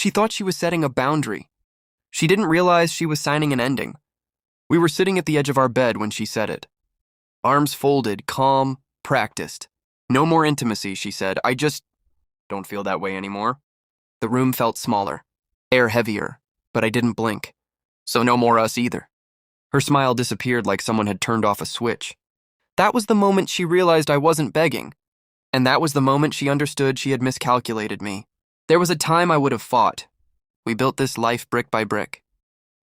She thought she was setting a boundary. She didn't realize she was signing an ending. We were sitting at the edge of our bed when she said it. Arms folded, calm, practiced. No more intimacy, she said. I just don't feel that way anymore. The room felt smaller, air heavier, but I didn't blink. So no more us either. Her smile disappeared like someone had turned off a switch. That was the moment she realized I wasn't begging. And that was the moment she understood she had miscalculated me. There was a time I would have fought. We built this life brick by brick.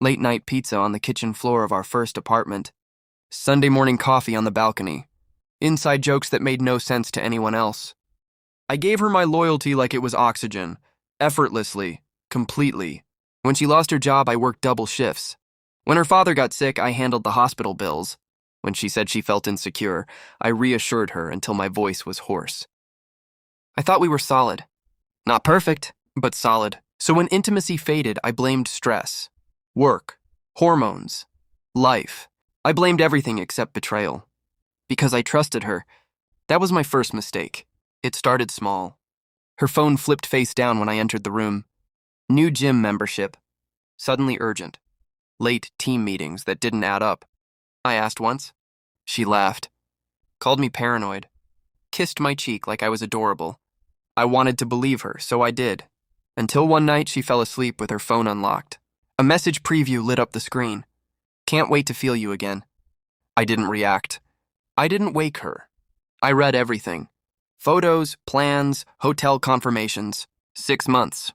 Late-night pizza on the kitchen floor of our first apartment. Sunday morning coffee on the balcony. Inside jokes that made no sense to anyone else. I gave her my loyalty like it was oxygen. Effortlessly. Completely. When she lost her job, I worked double shifts. When her father got sick, I handled the hospital bills. When she said she felt insecure, I reassured her until my voice was hoarse. I thought we were solid. Not perfect, but solid. So when intimacy faded, I blamed stress, work, hormones, life. I blamed everything except betrayal. Because I trusted her. That was my first mistake. It started small. Her phone flipped face down when I entered the room. New gym membership. Suddenly urgent. Late team meetings that didn't add up. I asked once. She laughed. Called me paranoid. Kissed my cheek like I was adorable. I wanted to believe her, so I did. Until one night she fell asleep with her phone unlocked. A message preview lit up the screen. Can't wait to feel you again. I didn't react. I didn't wake her. I read everything. Photos, plans, hotel confirmations. 6 months.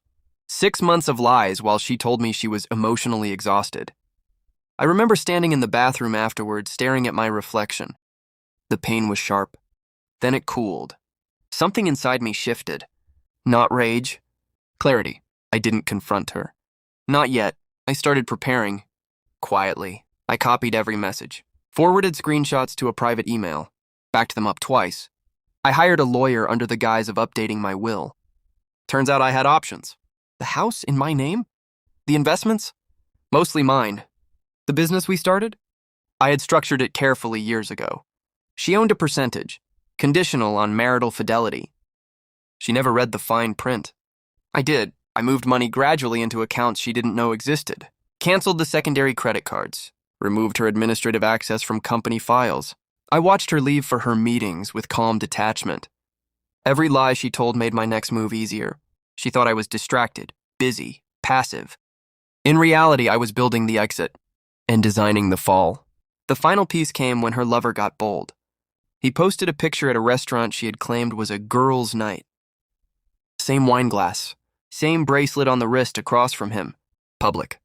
6 months of lies while she told me she was emotionally exhausted. I remember standing in the bathroom afterward, staring at my reflection. The pain was sharp. Then it cooled. Something inside me shifted. Not rage. Clarity. I didn't confront her. Not yet. I started preparing. Quietly. I copied every message. Forwarded screenshots to a private email. Backed them up twice. I hired a lawyer under the guise of updating my will. Turns out I had options. The house in my name? The investments? Mostly mine. The business we started? I had structured it carefully years ago. She owned a percentage, conditional on marital fidelity. She never read the fine print. I did. I moved money gradually into accounts she didn't know existed. Canceled the secondary credit cards. Removed her administrative access from company files. I watched her leave for her meetings with calm detachment. Every lie she told made my next move easier. She thought I was distracted, busy, passive. In reality, I was building the exit and designing the fall. The final piece came when her lover got bold. He posted a picture at a restaurant she had claimed was a girls' night. Same wine glass, same bracelet on the wrist across from him. Public.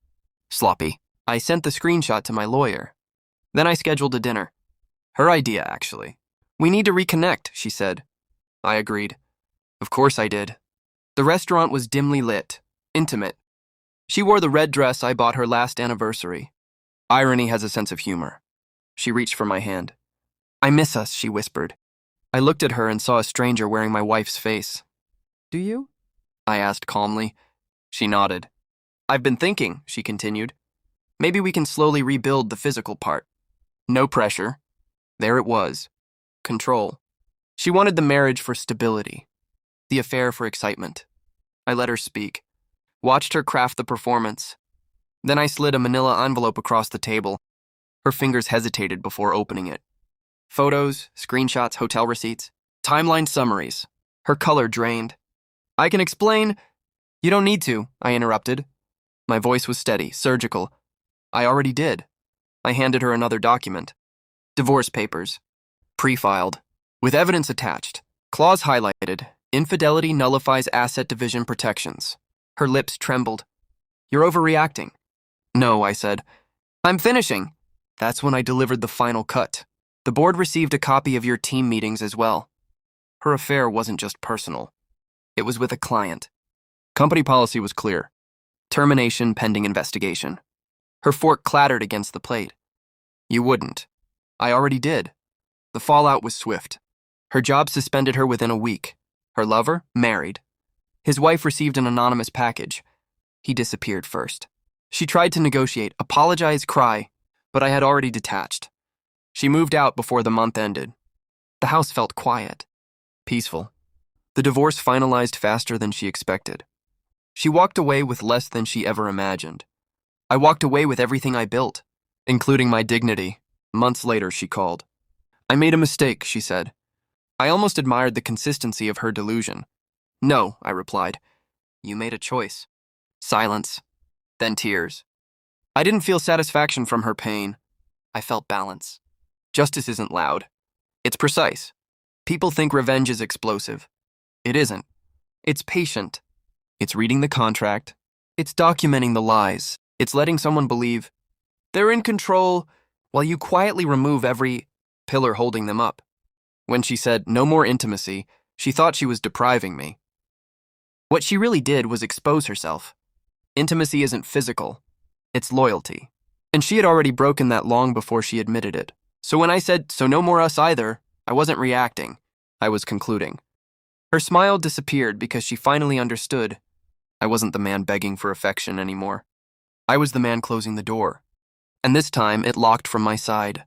Sloppy. I sent the screenshot to my lawyer. Then I scheduled a dinner. Her idea, actually. We need to reconnect, she said. I agreed. Of course I did. The restaurant was dimly lit, intimate. She wore the red dress I bought her last anniversary. Irony has a sense of humor. She reached for my hand. I miss us, she whispered. I looked at her and saw a stranger wearing my wife's face. Do you? I asked calmly. She nodded. I've been thinking, she continued. Maybe we can slowly rebuild the physical part. No pressure. There it was. Control. She wanted the marriage for stability. The affair for excitement. I let her speak. Watched her craft the performance. Then I slid a manila envelope across the table. Her fingers hesitated before opening it. Photos, screenshots, hotel receipts, timeline summaries. Her color drained. I can explain. You don't need to, I interrupted. My voice was steady, surgical. I already did. I handed her another document. Divorce papers. Pre-filed. With evidence attached. Clause highlighted. Infidelity nullifies asset division protections. Her lips trembled. You're overreacting. No, I said. I'm finishing. That's when I delivered the final cut. The board received a copy of your team meetings as well. Her affair wasn't just personal. It was with a client. Company policy was clear. Termination pending investigation. Her fork clattered against the plate. You wouldn't. I already did. The fallout was swift. Her job suspended her within a week. Her lover, married. His wife received an anonymous package. He disappeared first. She tried to negotiate, apologize, cry, but I had already detached. She moved out before the month ended. The house felt quiet, peaceful. The divorce finalized faster than she expected. She walked away with less than she ever imagined. I walked away with everything I built, including my dignity. Months later, she called. I made a mistake, she said. I almost admired the consistency of her delusion. No, I replied. You made a choice. Silence. Then tears. I didn't feel satisfaction from her pain. I felt balance. Justice isn't loud. It's precise. People think revenge is explosive. It isn't. It's patient. It's reading the contract. It's documenting the lies. It's letting someone believe they're in control while you quietly remove every pillar holding them up. When she said no more intimacy, she thought she was depriving me. What she really did was expose herself. Intimacy isn't physical. It's loyalty. And she had already broken that long before she admitted it. So when I said, so no more us either, I wasn't reacting. I was concluding. Her smile disappeared because she finally understood. I wasn't the man begging for affection anymore. I was the man closing the door. And this time, it locked from my side.